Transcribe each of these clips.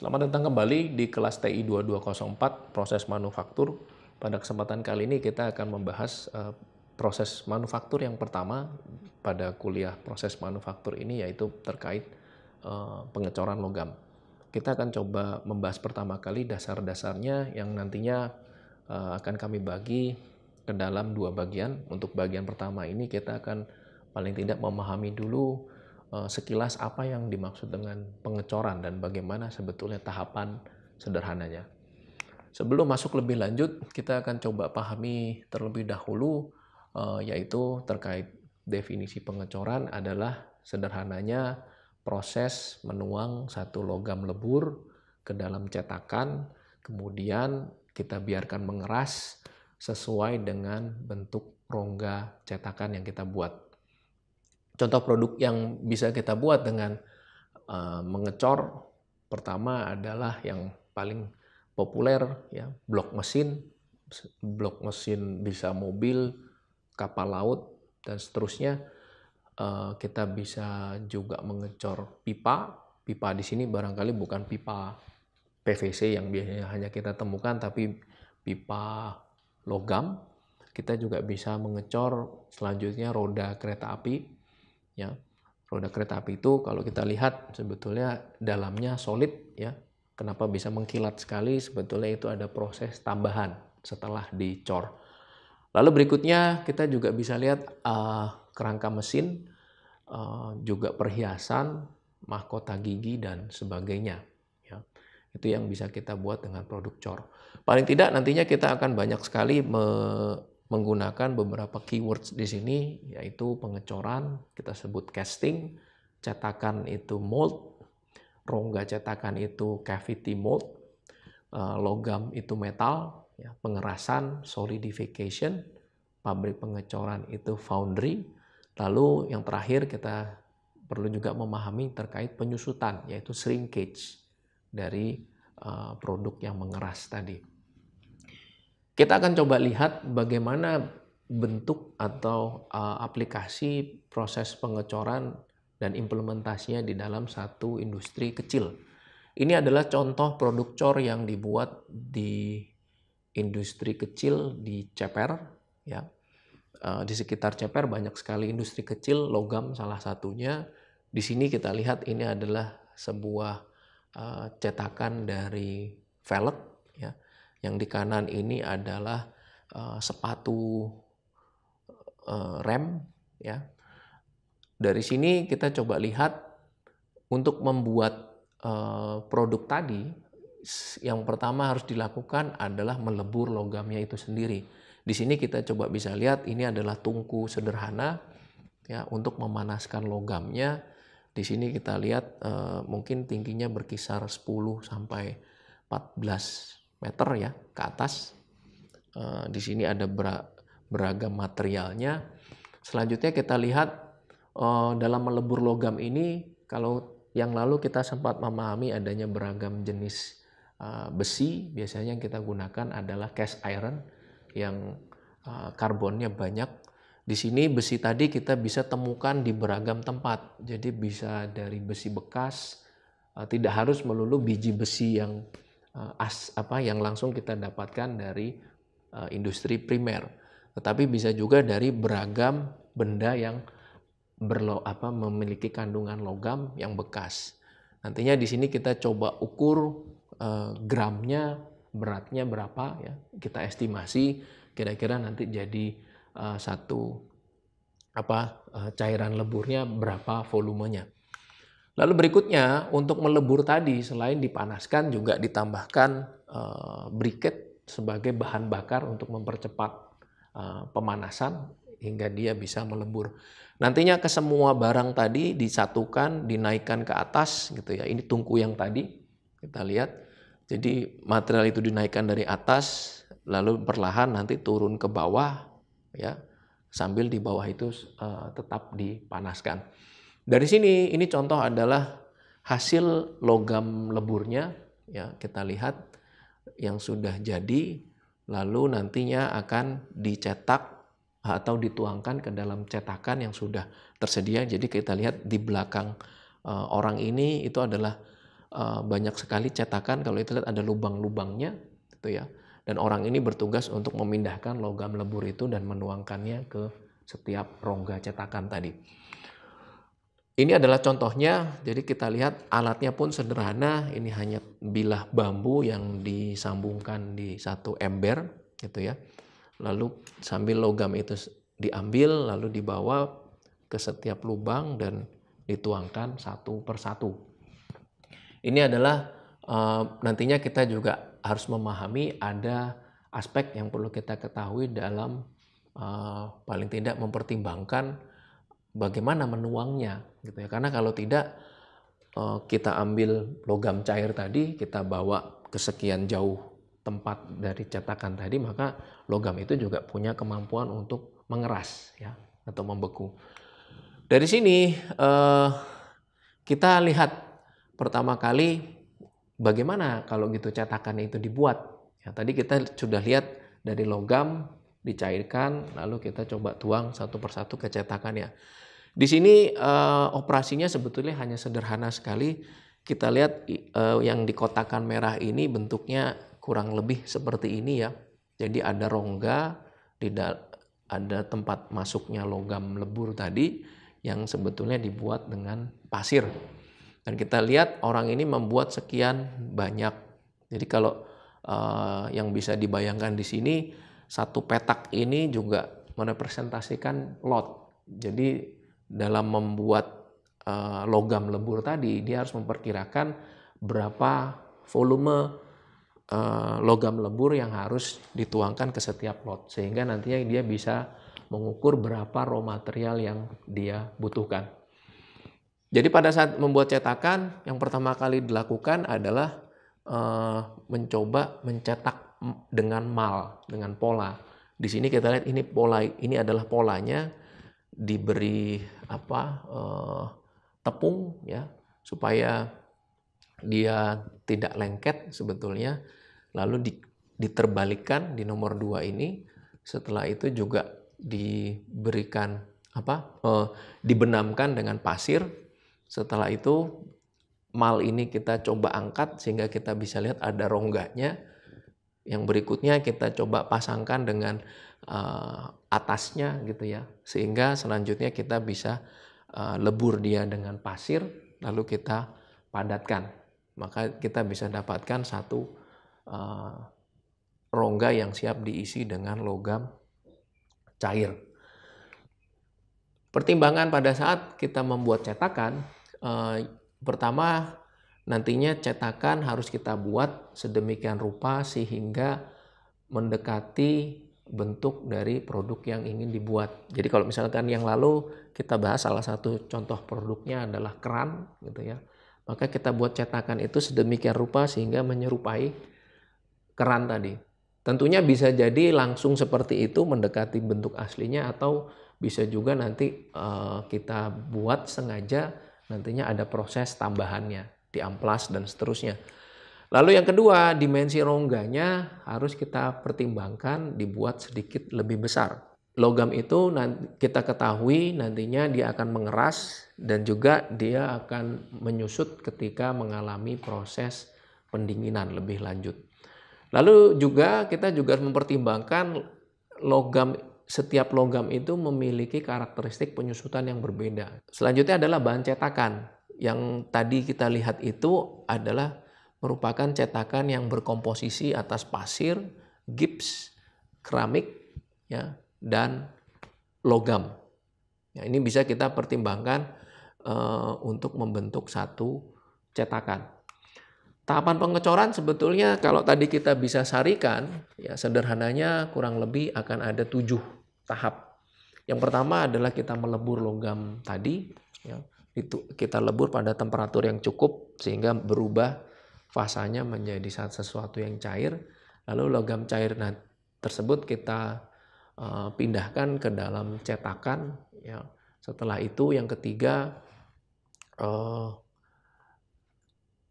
Selamat datang kembali di kelas TI 2204 proses manufaktur. Pada kesempatan kali ini kita akan membahas proses manufaktur yang pertama pada kuliah proses manufaktur ini, yaitu terkait pengecoran logam. Kita akan coba membahas pertama kali dasar-dasarnya yang nantinya akan kami bagi ke dalam dua bagian. Untuk bagian pertama ini kita akan paling tidak memahami dulu sekilas apa yang dimaksud dengan pengecoran dan bagaimana sebetulnya tahapan sederhananya. Sebelum masuk lebih lanjut, kita akan coba pahami terlebih dahulu yaitu terkait definisi pengecoran adalah sederhananya proses menuang satu logam lebur ke dalam cetakan, kemudian kita biarkan mengeras sesuai dengan bentuk rongga cetakan yang kita buat. Contoh produk yang bisa kita buat dengan mengecor pertama adalah yang paling populer ya, blok mesin. Blok mesin bisa mobil, kapal laut dan seterusnya. Kita bisa juga mengecor pipa. Pipa di sini barangkali bukan pipa PVC yang biasanya hanya kita temukan, tapi pipa logam. Kita juga bisa mengecor selanjutnya roda kereta api. Ya, roda kereta api itu kalau kita lihat sebetulnya dalamnya solid ya. Kenapa bisa mengkilat sekali? Sebetulnya itu ada proses tambahan setelah dicor. Lalu berikutnya kita juga bisa lihat kerangka mesin, juga perhiasan, mahkota gigi dan sebagainya. Ya, itu yang bisa kita buat dengan produk cor. Paling tidak nantinya kita akan banyak sekali menggunakan beberapa keywords di sini, yaitu pengecoran, kita sebut casting, cetakan itu mold, rongga cetakan itu cavity mold, logam itu metal, ya, pengerasan solidification, pabrik pengecoran itu foundry, lalu yang terakhir kita perlu juga memahami terkait penyusutan, yaitu shrinkage dari produk yang mengeras tadi. Kita akan coba lihat bagaimana bentuk atau aplikasi proses pengecoran dan implementasinya di dalam satu industri kecil. Ini adalah contoh produk cor yang dibuat di industri kecil di Ceper, ya. Di sekitar Ceper banyak sekali industri kecil, logam salah satunya. Di sini kita lihat ini adalah sebuah cetakan dari velg, ya. Yang di kanan ini adalah sepatu rem, ya. Dari sini kita coba lihat untuk membuat produk tadi, yang pertama harus dilakukan adalah melebur logamnya itu sendiri. Di sini kita coba bisa lihat ini adalah tungku sederhana ya untuk memanaskan logamnya. Di sini kita lihat mungkin tingginya berkisar 10 sampai 14 meter ya ke atas. Di sini ada beragam materialnya. Selanjutnya kita lihat dalam melebur logam ini, kalau yang lalu kita sempat memahami adanya beragam jenis besi. Biasanya yang kita gunakan adalah cast iron yang karbonnya banyak. Di sini besi tadi kita bisa temukan di beragam tempat. Jadi bisa dari besi bekas, tidak harus melulu biji besi yang yang langsung kita dapatkan dari industri primer, tetapi bisa juga dari beragam benda yang memiliki kandungan logam yang bekas. Nantinya di sini kita coba ukur gramnya, beratnya berapa ya, kita estimasi kira-kira nanti jadi cairan leburnya berapa volumenya. Lalu berikutnya untuk melebur tadi selain dipanaskan juga ditambahkan briquette sebagai bahan bakar untuk mempercepat pemanasan hingga dia bisa melebur. Nantinya ke semua barang tadi disatukan, dinaikkan ke atas gitu ya. Ini tungku yang tadi kita lihat. Jadi material itu dinaikkan dari atas lalu perlahan nanti turun ke bawah ya. Sambil di bawah itu tetap dipanaskan. Dari sini ini contoh adalah hasil logam leburnya ya, kita lihat yang sudah jadi, lalu nantinya akan dicetak atau dituangkan ke dalam cetakan yang sudah tersedia. Jadi kita lihat di belakang orang ini itu adalah banyak sekali cetakan, kalau itu lihat ada lubang-lubangnya gitu ya. Dan orang ini bertugas untuk memindahkan logam lebur itu dan menuangkannya ke setiap rongga cetakan tadi. Ini adalah contohnya, jadi kita lihat alatnya pun sederhana, ini hanya bilah bambu yang disambungkan di satu ember gitu ya. Lalu sambil logam itu diambil lalu dibawa ke setiap lubang dan dituangkan satu persatu. Ini adalah nantinya kita juga harus memahami ada aspek yang perlu kita ketahui dalam paling tidak mempertimbangkan bagaimana menuangnya gitu ya. Karena kalau tidak kita ambil logam cair tadi, kita bawa ke sekian jauh tempat dari cetakan tadi, maka logam itu juga punya kemampuan untuk mengeras ya atau membeku. Dari sini kita lihat pertama kali bagaimana kalau gitu cetakannya itu dibuat. Ya, tadi kita sudah lihat dari logam dicairkan, lalu kita coba tuang satu persatu ke cetakannya. Di sini operasinya sebetulnya hanya sederhana sekali. Kita lihat yang di kotakan merah ini bentuknya kurang lebih seperti ini ya. Jadi ada rongga, ada tempat masuknya logam lebur tadi yang sebetulnya dibuat dengan pasir. Dan kita lihat orang ini membuat sekian banyak. Jadi kalau yang bisa dibayangkan di sini, satu petak ini juga merepresentasikan lot. Jadi dalam membuat logam lebur tadi, dia harus memperkirakan berapa volume logam lebur yang harus dituangkan ke setiap lot. Sehingga nantinya dia bisa mengukur berapa raw material yang dia butuhkan. Jadi pada saat membuat cetakan, yang pertama kali dilakukan adalah mencoba mencetak dengan mal, dengan pola. Di sini kita lihat ini pola, ini adalah polanya, diberi tepung ya supaya dia tidak lengket sebetulnya, lalu diterbalikkan di nomor 2 ini. Setelah itu juga diberikan dibenamkan dengan pasir. Setelah itu mal ini kita coba angkat sehingga kita bisa lihat ada rongganya. Yang berikutnya kita coba pasangkan dengan atasnya gitu ya, sehingga selanjutnya kita bisa lebur dia dengan pasir lalu kita padatkan, maka kita bisa dapatkan satu rongga yang siap diisi dengan logam cair. Pertimbangan pada saat kita membuat cetakan, pertama nantinya cetakan harus kita buat sedemikian rupa sehingga mendekati bentuk dari produk yang ingin dibuat. Jadi kalau misalkan yang lalu kita bahas salah satu contoh produknya adalah keran gitu ya. Maka kita buat cetakan itu sedemikian rupa sehingga menyerupai keran tadi. Tentunya bisa jadi langsung seperti itu mendekati bentuk aslinya, atau bisa juga nanti kita buat sengaja, nantinya ada proses tambahannya, diamplas dan seterusnya. Lalu yang kedua, dimensi rongganya harus kita pertimbangkan dibuat sedikit lebih besar. Logam itu kita ketahui nantinya dia akan mengeras dan juga dia akan menyusut ketika mengalami proses pendinginan lebih lanjut. Lalu juga kita juga mempertimbangkan setiap logam itu memiliki karakteristik penyusutan yang berbeda. Selanjutnya adalah bahan cetakan. Yang tadi kita lihat itu adalah merupakan cetakan yang berkomposisi atas pasir, gips, keramik, ya, dan logam. Ya, ini bisa kita pertimbangkan untuk membentuk satu cetakan. Tahapan pengecoran sebetulnya kalau tadi kita bisa sarikan, ya sederhananya kurang lebih akan ada 7 tahap. Yang pertama adalah kita melebur logam tadi, ya, itu kita lebur pada temperatur yang cukup sehingga berubah fasanya menjadi sesuatu yang cair. Lalu logam cair tersebut kita pindahkan ke dalam cetakan. Ya. Setelah itu yang ketiga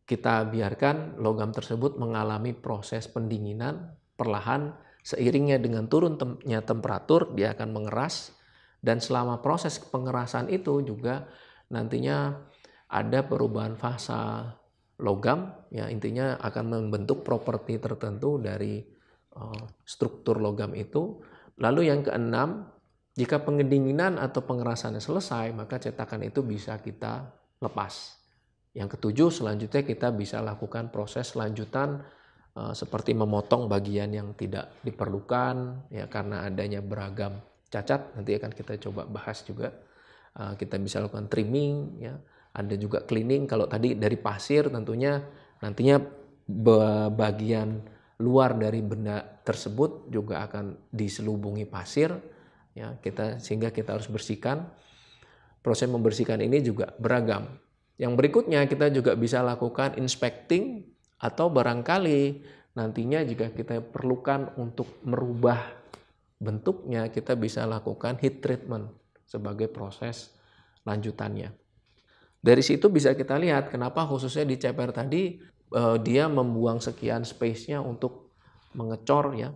kita biarkan logam tersebut mengalami proses pendinginan perlahan. Seiringnya dengan turunnya temperatur dia akan mengeras, dan selama proses pengerasan itu juga nantinya ada perubahan fasa logam, ya intinya akan membentuk properti tertentu dari struktur logam itu. Lalu yang keenam, jika pengedinginan atau pengerasannya selesai, maka cetakan itu bisa kita lepas. Yang ketujuh, selanjutnya kita bisa lakukan proses lanjutan seperti memotong bagian yang tidak diperlukan, ya karena adanya beragam cacat. Nanti akan kita coba bahas juga. Kita bisa lakukan trimming, ya. Ada juga cleaning. Kalau tadi dari pasir, tentunya nantinya bagian luar dari benda tersebut juga akan diselubungi pasir, ya sehingga kita harus bersihkan. Proses membersihkan ini juga beragam. Yang berikutnya kita juga bisa lakukan inspecting, atau barangkali nantinya jika kita perlukan untuk merubah bentuknya, kita bisa lakukan heat treatment sebagai proses lanjutannya. Dari situ bisa kita lihat kenapa khususnya di CPR tadi dia membuang sekian space-nya untuk mengecor, ya,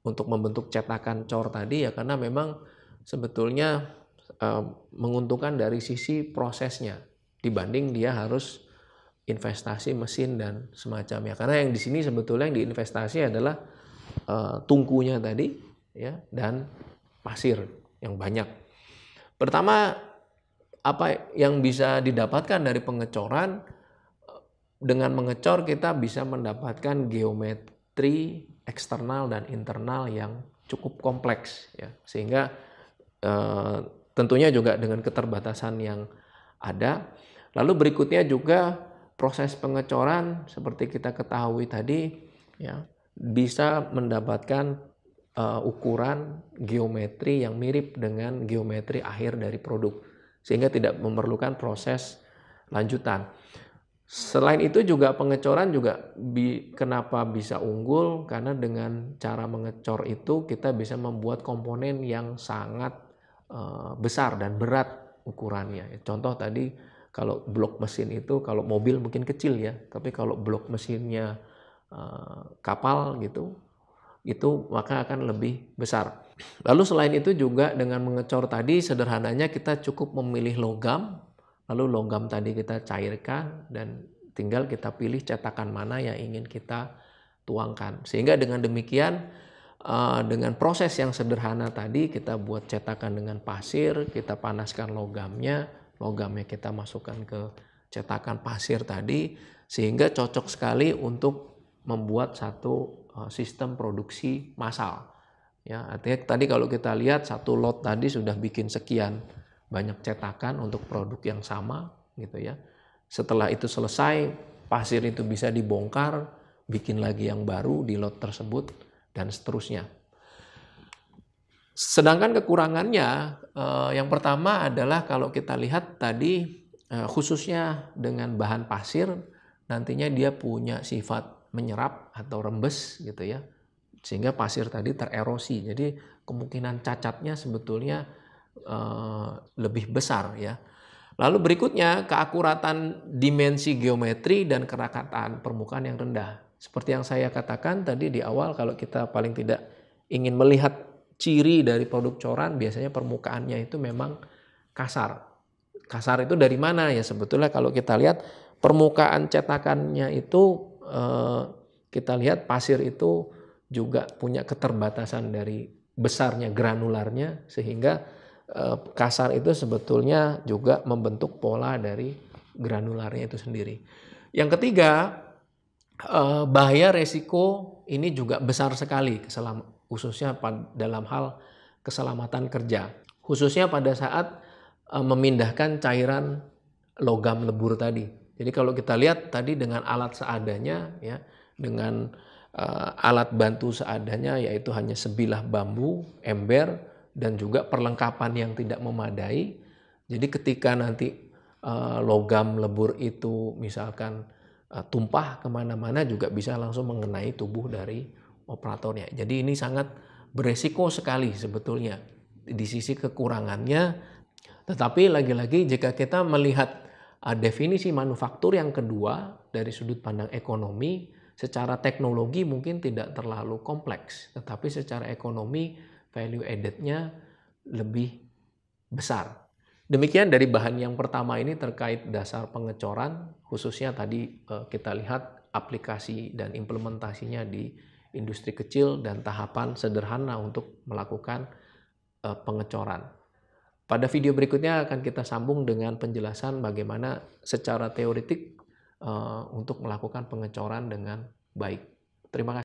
untuk membentuk cetakan cor tadi, ya karena memang sebetulnya menguntungkan dari sisi prosesnya dibanding dia harus investasi mesin dan semacamnya. Karena yang di sini sebetulnya yang diinvestasi adalah tungkunya tadi, ya, dan pasir yang banyak. Pertama, apa yang bisa didapatkan dari pengecoran? Dengan mengecor kita bisa mendapatkan geometri eksternal dan internal yang cukup kompleks, ya. Sehingga tentunya juga dengan keterbatasan yang ada. Lalu berikutnya juga proses pengecoran seperti kita ketahui tadi, ya, bisa mendapatkan ukuran geometri yang mirip dengan geometri akhir dari produk, sehingga tidak memerlukan proses lanjutan. Selain itu juga pengecoran juga kenapa bisa unggul, karena dengan cara mengecor itu kita bisa membuat komponen yang sangat besar dan berat ukurannya. Contoh tadi kalau blok mesin itu, kalau mobil mungkin kecil, ya, tapi kalau blok mesinnya kapal gitu, itu maka akan lebih besar. Lalu selain itu juga dengan mengecor tadi, sederhananya kita cukup memilih logam, lalu logam tadi kita cairkan dan tinggal kita pilih cetakan mana yang ingin kita tuangkan. Sehingga dengan demikian, dengan proses yang sederhana tadi, kita buat cetakan dengan pasir, kita panaskan logamnya kita masukkan ke cetakan pasir tadi, sehingga cocok sekali untuk membuat satu sistem produksi massal. Ya, artinya tadi kalau kita lihat satu lot tadi sudah bikin sekian banyak cetakan untuk produk yang sama, gitu ya. Setelah itu selesai, pasir itu bisa dibongkar, bikin lagi yang baru di lot tersebut, dan seterusnya. Sedangkan kekurangannya, yang pertama adalah kalau kita lihat tadi, khususnya dengan bahan pasir, nantinya dia punya sifat menyerap atau rembes, gitu ya, sehingga pasir tadi tererosi. Jadi kemungkinan cacatnya sebetulnya lebih besar, ya. Lalu berikutnya, keakuratan dimensi geometri dan kerakatan permukaan yang rendah. Seperti yang saya katakan tadi di awal, kalau kita paling tidak ingin melihat ciri dari produk coran, biasanya permukaannya itu memang kasar. Kasar itu dari mana? Ya sebetulnya kalau kita lihat permukaan cetakannya itu, kita lihat pasir itu juga punya keterbatasan dari besarnya granularnya, sehingga kasar itu sebetulnya juga membentuk pola dari granularnya itu sendiri. Yang ketiga, bahaya resiko ini juga besar sekali, khususnya dalam hal keselamatan kerja, khususnya pada saat memindahkan cairan logam lebur tadi. Jadi kalau kita lihat tadi dengan alat seadanya, ya, dengan alat bantu seadanya, yaitu hanya sebilah bambu, ember, dan juga perlengkapan yang tidak memadai. Jadi ketika nanti logam lebur itu misalkan tumpah kemana-mana, juga bisa langsung mengenai tubuh dari operatornya. Jadi ini sangat beresiko sekali sebetulnya di sisi kekurangannya. Tetapi lagi-lagi jika kita melihat definisi manufaktur yang kedua dari sudut pandang ekonomi, secara teknologi mungkin tidak terlalu kompleks, tetapi secara ekonomi value added-nya lebih besar. Demikian dari bahan yang pertama ini terkait dasar pengecoran, khususnya tadi kita lihat aplikasi dan implementasinya di industri kecil dan tahapan sederhana untuk melakukan pengecoran. Pada video berikutnya akan kita sambung dengan penjelasan bagaimana secara teoretik untuk melakukan pengecoran dengan baik. Terima kasih.